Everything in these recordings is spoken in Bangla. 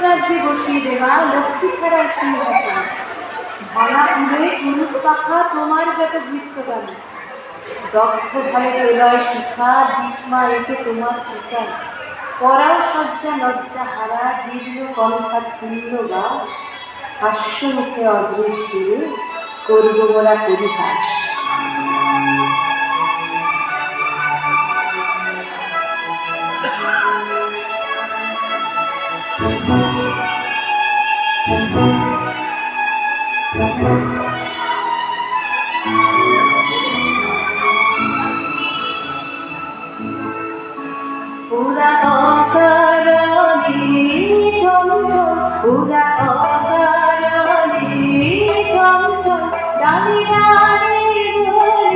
রাজ্যে বসিয়ে দেওয়া লক্ষ্মী ছাড়ার সিংহাসন, ভাঙা তুলে পুরুষ পাখা তোমার যত বৃত্তগান, দগ্ধ ভাবে প্রলয় শিখা দীপমা এতে তোমার পিতা, পরাও সজ্জা লজ্জা হারা জীর্ণ কণ্ঠা শূন্য গাছ, হাস্য মুখে অদৃষ্টে করব বলা পরিহাস। পুরা অকারণে চঞ্চল, পুরা অকারণে চঞ্চল, ডানে ডানে দোলে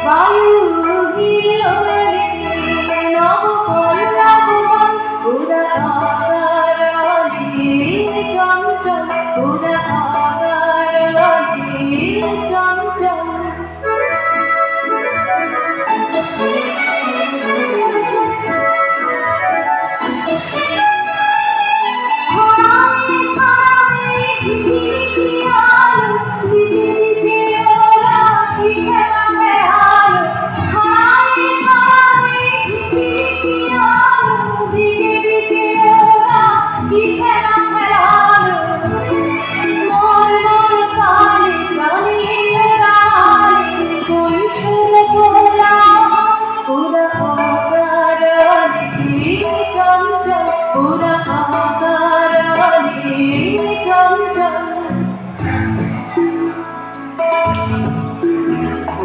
বায়ু হিলোলে নব পল্লব বন, পুরা অকারণে চঞ্চল, পুরা অকারণে চঞ্চল।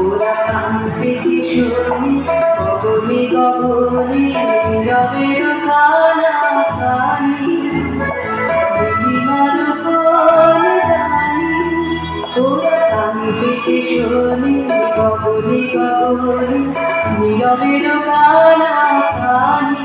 ওরা কাঁদতে কিশোরী গগনে গগনে নীরবের কানাকানি, নীলিমার কোন জানি। ওরা কাঁদতে কিশোরী গগনে গগনে নীরবের কানাকানি।